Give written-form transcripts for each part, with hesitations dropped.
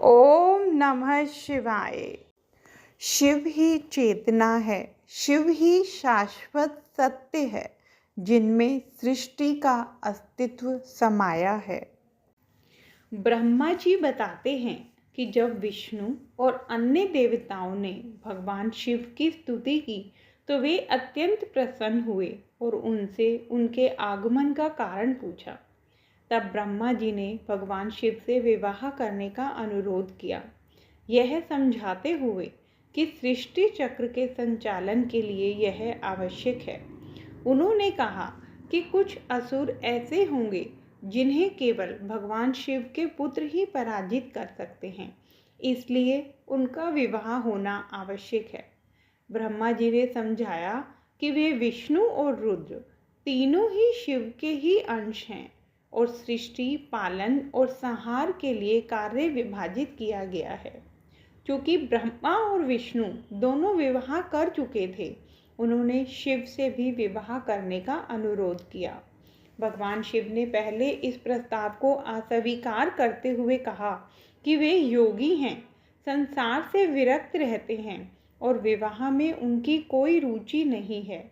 ओम नमः शिवाय। शिव ही चेतना है, शिव ही शाश्वत सत्य है, जिनमें सृष्टि का अस्तित्व समाया है। ब्रह्मा जी बताते हैं कि जब विष्णु और अन्य देवताओं ने भगवान शिव की स्तुति की तो वे अत्यंत प्रसन्न हुए और उनसे उनके आगमन का कारण पूछा। तब ब्रह्मा जी ने भगवान शिव से विवाह करने का अनुरोध किया, यह समझाते हुए कि सृष्टि चक्र के संचालन के लिए यह आवश्यक है। उन्होंने कहा कि कुछ असुर ऐसे होंगे जिन्हें केवल भगवान शिव के पुत्र ही पराजित कर सकते हैं, इसलिए उनका विवाह होना आवश्यक है। ब्रह्मा जी ने समझाया कि वे विष्णु और रुद्र तीनों ही शिव के ही अंश हैं और सृष्टि, पालन और संहार के लिए कार्य विभाजित किया गया है। क्योंकि ब्रह्मा और विष्णु दोनों विवाह कर चुके थे, उन्होंने शिव से भी विवाह करने का अनुरोध किया। भगवान शिव ने पहले इस प्रस्ताव को अस्वीकार करते हुए कहा कि वे योगी हैं, संसार से विरक्त रहते हैं और विवाह में उनकी कोई रुचि नहीं है।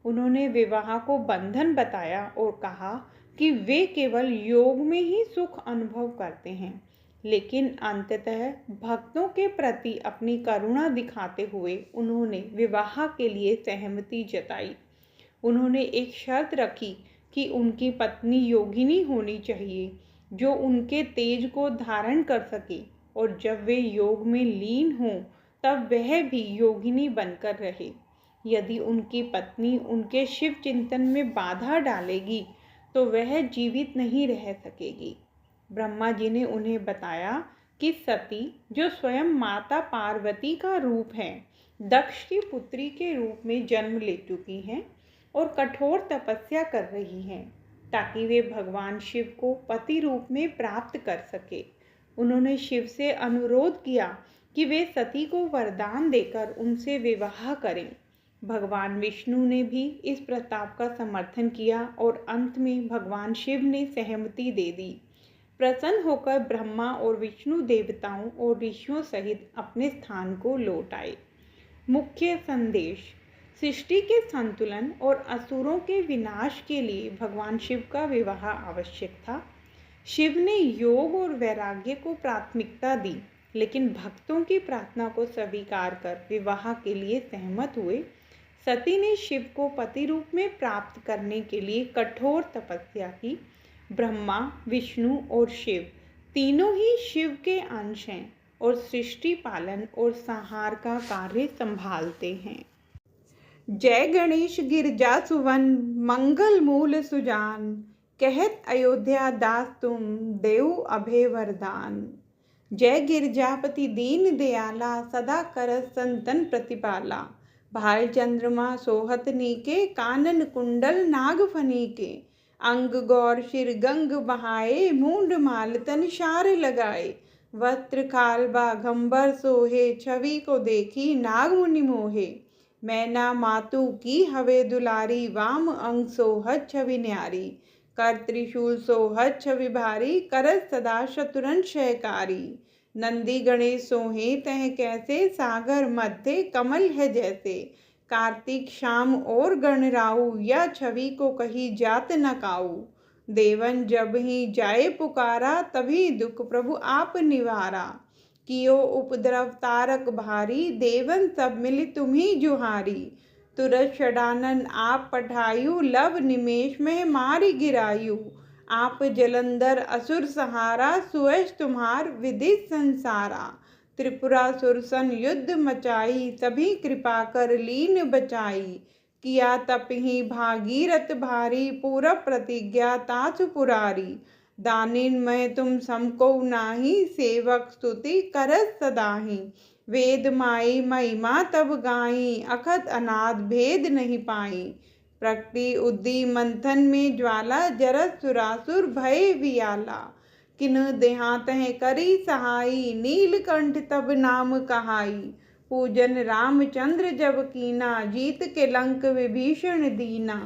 उन्होंने विवाह को बंधन बताया और कहा कि वे केवल योग में ही सुख अनुभव करते हैं, लेकिन अंततः भक्तों के प्रति अपनी करुणा दिखाते हुए उन्होंने विवाह के लिए सहमति जताई। उन्होंने एक शर्त रखी कि उनकी पत्नी योगिनी होनी चाहिए, जो उनके तेज को धारण कर सके और जब वे योग में लीन हों तब वह भी योगिनी बनकर रहे। यदि उनकी पत्नी उनके शिव चिंतन में बाधा डालेगी तो वह जीवित नहीं रह सकेगी। ब्रह्मा जी ने उन्हें बताया कि सती, जो स्वयं माता पार्वती का रूप है, दक्ष की पुत्री के रूप में जन्म ले चुकी हैं और कठोर तपस्या कर रही हैं ताकि वे भगवान शिव को पति रूप में प्राप्त कर सके। उन्होंने शिव से अनुरोध किया कि वे सती को वरदान देकर उनसे विवाह करें। भगवान विष्णु ने भी इस प्रस्ताव का समर्थन किया और अंत में भगवान शिव ने सहमति दे दी। प्रसन्न होकर ब्रह्मा और विष्णु देवताओं और ऋषियों सहित अपने स्थान को लौट आए। मुख्य संदेश: सृष्टि के संतुलन और असुरों के विनाश के लिए भगवान शिव का विवाह आवश्यक था। शिव ने योग और वैराग्य को प्राथमिकता दी, लेकिन भक्तों की प्रार्थना को स्वीकार कर विवाह के लिए सहमत हुए। सती ने शिव को पति रूप में प्राप्त करने के लिए कठोर तपस्या की। ब्रह्मा, विष्णु और शिव तीनों ही शिव के अंश हैं और सृष्टि, पालन और संहार का कार्य संभालते हैं। जय गणेश गिरजा सुवन, मंगल मूल सुजान, कहत अयोध्या दास तुम, देव अभय वरदान। जय गिरजापति दीन दयाला, सदा करत संतन प्रतिपाला। भाई चंद्रमा सोहत नीके, कानन कुंडल नाग फनीके। अंग गौर शिर गंग बहाए, मूंड माल तन शार लगाए। वस्त्र खाल बाघंबर सोहे, छवि को देखी नाग मुनि मोहे। मैना मातु की हवे दुलारी, वाम अंग सोहत छवि न्यारी। कर त्रिशूल सोहत छवि भारी, करत सदा शत्रुन क्षयकारी। नंदी गणेश सोहे तह कैसे, सागर मध्य कमल है जैसे। कार्तिक शाम और गणराऊ, या छवि को कही जात न काऊ। देवन जब ही जाए पुकारा, तभी दुख प्रभु आप निवारा। कियो उपद्रव तारक भारी, देवन सब मिली तुम्ही जुहारी। तुरत षडानन आप पठायु, लब निमेष में मारी गिरायु। आप जलंधर असुर सहारा, सुयश तुम्हार विदित संसारा। त्रिपुरासुर सन युद्ध मचाई, सभी कृपा कर लीन बचाई। किया तप ही भागीरथ भारी, पूरब प्रतिज्ञा तासु पुरारी। दानिन में तुम समको नाही, सेवक स्तुति करत सदाही। वेद माई महिमा तब गाई, अखत अनाद भेद नहीं पाई। प्रकृति उद्दी मंथन में ज्वाला, जरत सुरासुर भय वियाला। किन देहात है करी सहाई, नीलकंठ तब नाम कहाई। पूजन रामचंद्र जब कीना, जीत के लंक विभीषण दीना।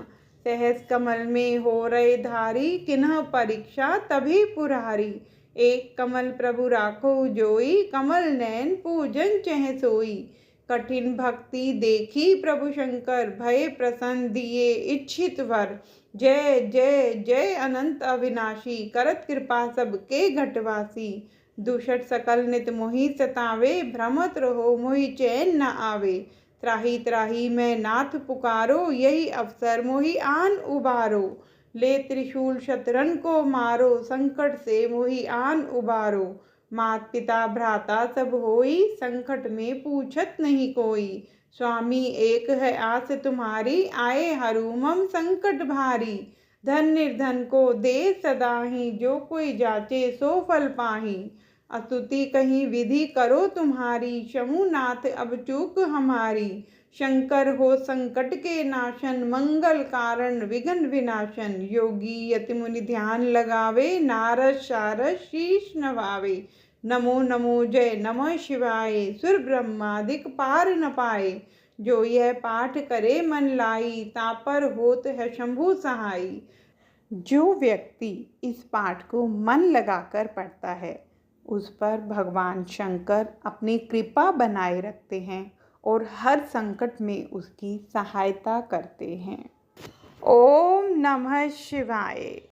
सहस कमल में हो रहे धारी, किन्ह परीक्षा तभी पुरारी। एक कमल प्रभु राखो जोई, कमल नयन पूजन चह सोई। कठिन भक्ति देखी प्रभु शंकर, भय प्रसन्न दिए इच्छित वर। जय जय जय अनंत अविनाशी, करत कृपा सबके घटवासी। दूषट सकल नित मोहि सतावे, भ्रमत रहो मोहि चैन न आवे। त्राही त्राही मैं नाथ पुकारो, यही अवसर मोहि आन उबारो। ले त्रिशूल शतरन को मारो, संकट से मोहि आन उबारो। मात पिता भ्राता सब होई, संकट में पूछत नहीं कोई। स्वामी एक है आस तुम्हारी, आए हरू मम संकट भारी। धन निर्धन को दे सदाही, जो कोई जाचे सो फल पाही। अस्तुति कहीं विधि करो तुम्हारी, शंभुनाथ अब चूक हमारी। शंकर हो संकट के नाशन, मंगल कारण विघ्न विनाशन। योगी यति मुनि ध्यान लगावे, नारद शारद शीश नवावे। नमो नमो जय नमः शिवाय, सुर ब्रह्मादिक पार न पाए। जो यह पाठ करे मन लाई, तापर होत है शंभु सहाय। जो व्यक्ति इस पाठ को मन लगाकर पढ़ता है, उस पर भगवान शंकर अपनी कृपा बनाए रखते हैं और हर संकट में उसकी सहायता करते हैं। ओम नमः शिवाय।